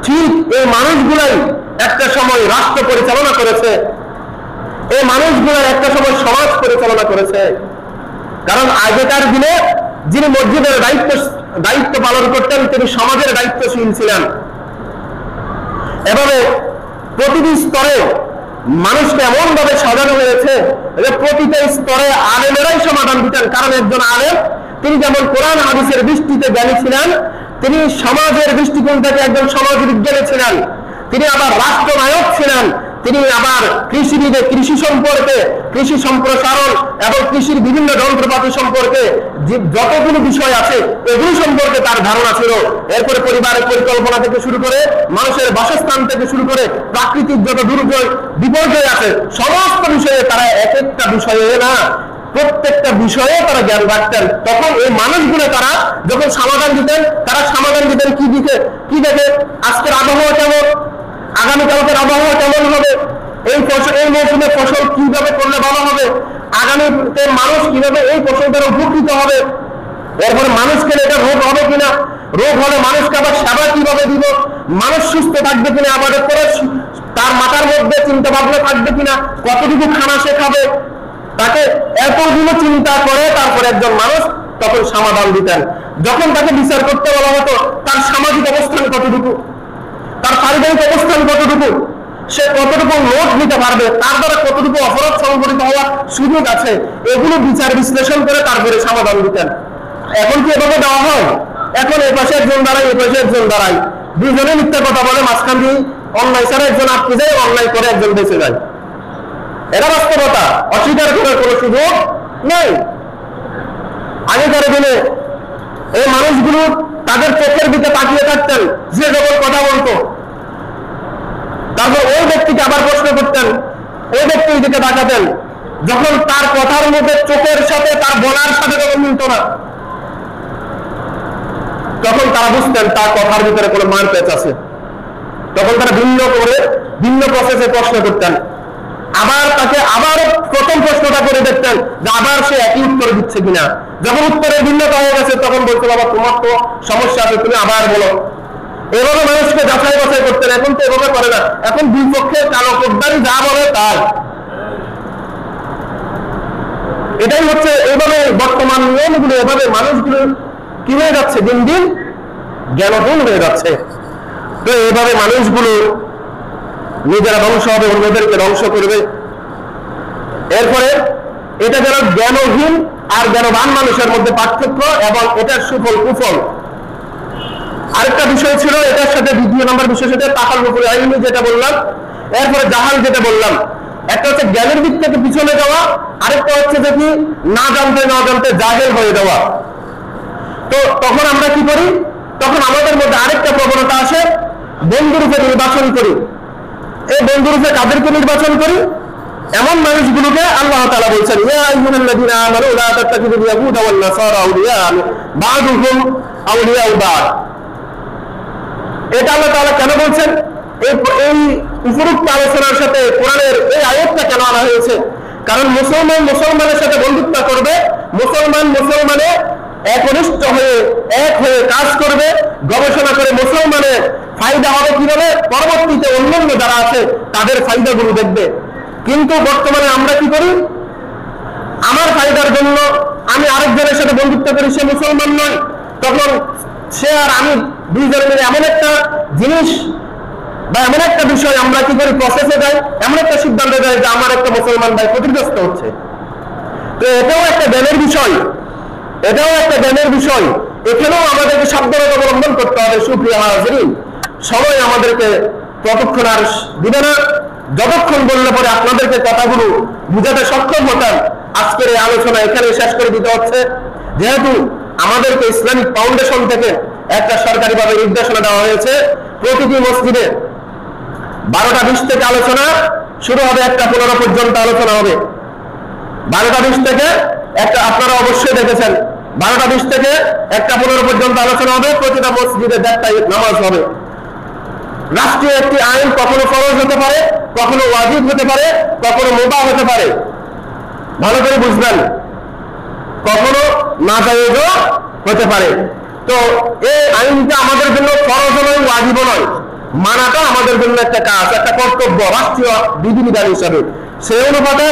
ঠিক এই মানুষগুলাই একটা সময় রাষ্ট্র পরিচালনা করেছে, এই মানুষগুলো একটা সময় সমাজ পরিচালনা করেছে। কারণ আগেকার দিনে যিনি মসজিদের দায়িত্ব পালন করতেন তিনি সমাজের দায়িত্বশীল ছিলেন। এভাবে প্রতিটি স্তরে মানুষকে এমন ভাবে সাজানো হয়েছে যে প্রতিটা স্তরে আলেমেরাই সমাধান দিতেন। কারণ একজন আলেম তিনি যেমন কোরআন হাদিসের দৃষ্টিতে জ্ঞানী ছিলেন, তিনি সমাজের দৃষ্টিকোণ থেকে একজন সমাজ বিজ্ঞানী ছিলেন, তিনি আবার রাষ্ট্রনায়ক ছিলেন, তিনি আবার কৃষিবিদে কৃষি সম্পর্কে, কৃষি সম্প্রসারণ এবং কৃষির বিভিন্ন যন্ত্রপাতি সম্পর্কে যতগুলো বিষয় আছে এগুলো সম্পর্কে তার ধারণা ছিল। এরপরে পরিবারের পরিকল্পনা থেকে শুরু করে মানুষের বাসস্থান থেকে শুরু করে প্রাকৃতিক যত দুর্যোগ বিপর্যয় আছে সমস্ত বিষয়ে তারা এক একটা বিষয়ে না প্রত্যেকটা বিষয়ে তারা জ্ঞান রাখতেন। তখন এই মানুষগুলো তারা যখন সমাধান দিতেন, তারা সমাধান দিতেন কি দেখে আজকের আবহাওয়া কেমন, আগামীকালকের আবহাওয়া কেমন হবে, এই মৌসুমে ফসল কিভাবে করলে ভালো হবে, আগামীতে মানুষ কিভাবে এই ফসল দ্বারা উপকৃত হবে, এরপরে মানুষকে এটা রোগ হবে কিনা, রোগ হলে মানুষকে আবার সেবা কিভাবে দিব, মানুষ সুস্থ থাকবে কিনা, আবার পরে তার মাথার মধ্যে চিন্তা ভাবনা থাকবে কিনা, কতটুকু খানা সে খাবে, তাকে এতগুলো চিন্তা করে তারপরে একজন মানুষ তখন সমাধান দিতেন। যখন তাকে বিচার করতে বলা হতো তার সামাজিক অবস্থান কতটুকু, তার পারিবারিক অবস্থান কতটুকু, সে কতটুকু নোট নিতে পারবে, তার দ্বারা কতটুকু অপরাধ সংঘটিত হওয়ার সুযোগ আছে, এগুলো বিচার বিশ্লেষণ করে তারপরে সমাধান দিতেন। এখন কি এভাবে দেওয়া হয়? এখন এ পাশে একজন দাঁড়ায়, এ পাশে একজন দাঁড়ায়, দুজনে মিথ্যা কথা বলে, মাঝখান দিয়ে অন্যায় ছাড়া একজন আটকে যায়, অন্যায় করে একজন বেঁচে যায়। এটা বাস্তবতা, অস্বীকার করার কোনো সুযোগ নেই। আগেকার দিনে এই মানুষগুলো তাদের চোখের দিকে তাকিয়ে থাকতেন, যে যখন কথা বলতো তারপর ওই ব্যক্তিকে আবার প্রশ্ন করতেন, ওই ব্যক্তির দিকে তাকাতেন, যখন তার কথার মধ্যে চোখের সাথে তার বলার সাথে যখন মিলত না তখন তারা বুঝতেন তার কথার ভিতরে কোনো মারপ্যাচ আছে। তখন তারা ভিন্ন প্রসেসে প্রশ্ন করতেন, আবার তাকে আবার প্রথম প্রশ্নটা করে দেখতেন যে আবার সে একই উত্তর দিচ্ছে কিনা। যখন উত্তরের ভিন্নতা হয়ে গেছে তখন বলতো বাবা তোমার তো সমস্যা আছে, তুমি আবার বলো। এভাবে মানুষকে যাচাই বাছাই করতেন। এখন তো এভাবে করে না, এখন দুই পক্ষের কালো কোটদারি যা বলে তার। এটাই হচ্ছে এইভাবে বর্তমান নিয়মগুলো, এভাবে মানুষগুলো কি হয়ে যাচ্ছে, দিন দিন জ্ঞানহীন হয়ে যাচ্ছে। তো এইভাবে মানুষগুলো নিজেরা ধ্বংস হবে, অন্যদেরকে ধ্বংস করবে। এরপরে এটা যেন জ্ঞানহীন আর জ্ঞানবান মানুষের মধ্যে পার্থক্য এবং এটার সুফল কুফল। আরেকটা বিষয় ছিল এটার সাথে, দ্বিতীয় নম্বর বিষয় সাথে তাকাল্লুফুল ইলমি যেটা বললাম, এরপরে জাহাল যেটা বললাম। একটা হচ্ছে জ্ঞানের দিক থেকে পিছনে যাওয়া, আরেকটা হচ্ছে যে কি না জানতে জাহেল হয়ে যাওয়া। তো তখন আমরা কি করি, তখন আমাদের মধ্যে আরেকটা প্রবণতা আসে, বন্ধুরূপে নির্বাচন করি। এই বন্ধুরূপে কাদেরকে নির্বাচন করি? এমন মানুষগুলোকে আল্লাহ তাআলা বলছেন, ইয়া আইয়ুহাল্লাযীনা আমানু লা তাত্তাখিযুল ইয়াহুদা ওয়ান নাসারা আউলিয়া বা'দুহুম আউলিয়াউ বা'দ। এটা আল্লাহ তাআলা কেন বলছেন? এই উপরোক্ত আলোচনার সাথে কোরআনের এই আয়াতটা কেন আনা হয়েছে? কারণ মুসলমানের সাথে বন্ধুত্ব করবে, মুসলমানে একনিষ্ঠ হয়ে এক হয়ে কাজ করবে, গবেষণা করে মুসলমানের ফায়দা হবে কিভাবে, পরবর্তীতে অন্যান্য যারা আছে তাদের ফায়দাগুলো দেখবে। কিন্তু বর্তমানে আমরা কি করি, আমার ফায়দার জন্য আমি আরেকজনের সাথে বন্ধুত্ব করি, সে মুসলমান নয়, তখন সে আর আমি দুইজন মিলে এমন একটা জিনিস বা এমন একটা বিষয় আমরা কি করি, প্রসেসে যাই, এমন একটা সিদ্ধান্তে যাই যে আমার একটা মুসলমান ভাই ক্ষতিগ্রস্ত হচ্ছে। তো এটাও একটা জ্ঞানের বিষয়, এখানেও আমাদেরকে সাবধানতা অবলম্বন করতে হবে। সুপ্রিয় হাজিরিন, সময় আমাদেরকে ততক্ষণ আর দিবে না, যতক্ষণ বললে পরে আপনাদেরকে কথাগুলো বুঝাতে সক্ষম হতাম। আজকের এই আলোচনা এখানে শেষ করে দিতে হচ্ছে, যেহেতু আমাদেরকে ইসলামিক ফাউন্ডেশন থেকে একটা সরকারিভাবে নির্দেশনা দেওয়া হয়েছে, প্রতিটি মসজিদে 12টা 20 থেকে আলোচনা শুরু হবে, 1টা 15 পর্যন্ত আলোচনা হবে। 12টা 20 থেকে একটা, আপনারা অবশ্যই দেখেছেন, 12টা 20 থেকে 1টা 15 পর্যন্ত আলোচনা হবে। প্রতিটা মসজিদে 1টা নামাজ হবে। রাষ্ট্রীয় একটি আইন কখনো ফরজ হতে পারে, কখনো ওয়াজিব হতে পারে, কখনো মুবাহ হতে পারে, ভালো করে বুঝবেন, কখনো নাজায়েজও হতে পারে। তো এই আইনটা আমাদের জন্য ফরজ নয়, ওয়াজিব নয়, মানাটা আমাদের জন্য একটা কাজ, একটা কর্তব্য রাষ্ট্রীয় বিধিবিধান হিসাবে। সেই অনুপাতে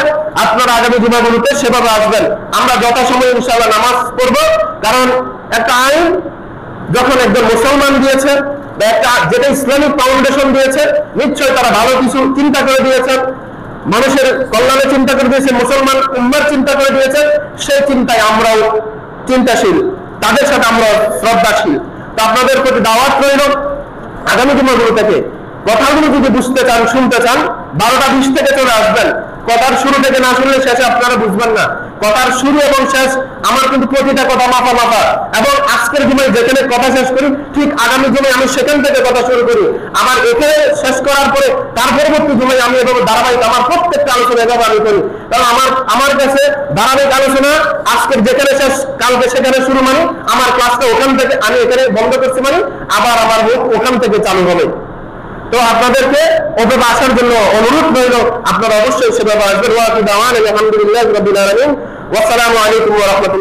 আপনারা আগামী দিনগুলোতে সেভাবে আসবেন। আমরা যথাসময়ে ইনশাআল্লাহ নামাজ পড়ব, কারণ একটা আইন যখন একজন মুসলমান দিয়েছে, যেটা ইসলামিক ফাউন্ডেশন দিয়েছে, নিশ্চয়ই তারা ভালো কিছু চিন্তা করে দিয়েছেন, মানুষের কল্যাণে চিন্তা করে দিয়েছে, মুসলমান উম্মার চিন্তা করে দিয়েছে। সেই চিন্তায় আমরাও চিন্তাশীল, তাদের সাথে আমরা শ্রদ্ধাশীল। তো আপনাদের প্রতি দাওয়াত রইল, আগামী দিনগুলো থেকে কথাগুলো যদি বুঝতে চান, শুনতে চান, 12টা 20 থেকে চলে আসবেন। কথার শুরু থেকে না শুনলে শেষে আপনারা বুঝবেন না। কথার শুরু এবং শেষ আমার কিন্তু প্রতিটা কথা মাথা মাথা, এবং আজকের জুমায় যেখানে কথা শেষ করি ঠিক আগামী জুমায় আমি সেখান থেকে কথা শুরু করি, আবার এখানে শেষ করার পরে তার পরবর্তী জুমায় আমি এভাবে ধারাবাহিক আমার প্রত্যেকটা আলোচনা এভাবে আমি করি। কারণ আমার কাছে ধারাবাহিক আলোচনা আজকের যেখানে শেষ কালকে সেখানে শুরু, মানে আমার ক্লাসটা ওখান থেকে আমি এখানে বন্ধ করছি, মানে আবার আমার মুখ ওখান থেকে চালু হবে। তো আপনাদেরকে ওভাবে আসার জন্য অনুরোধ রইল, আপনারা অবশ্যই সেভাবে আসবেন। ওয়া আলহামদুলিল্লাহি রাব্বিল আলামিন। ওয়া আসসালামু আলাইকুম ওয়া রাহমাতুল্লাহ।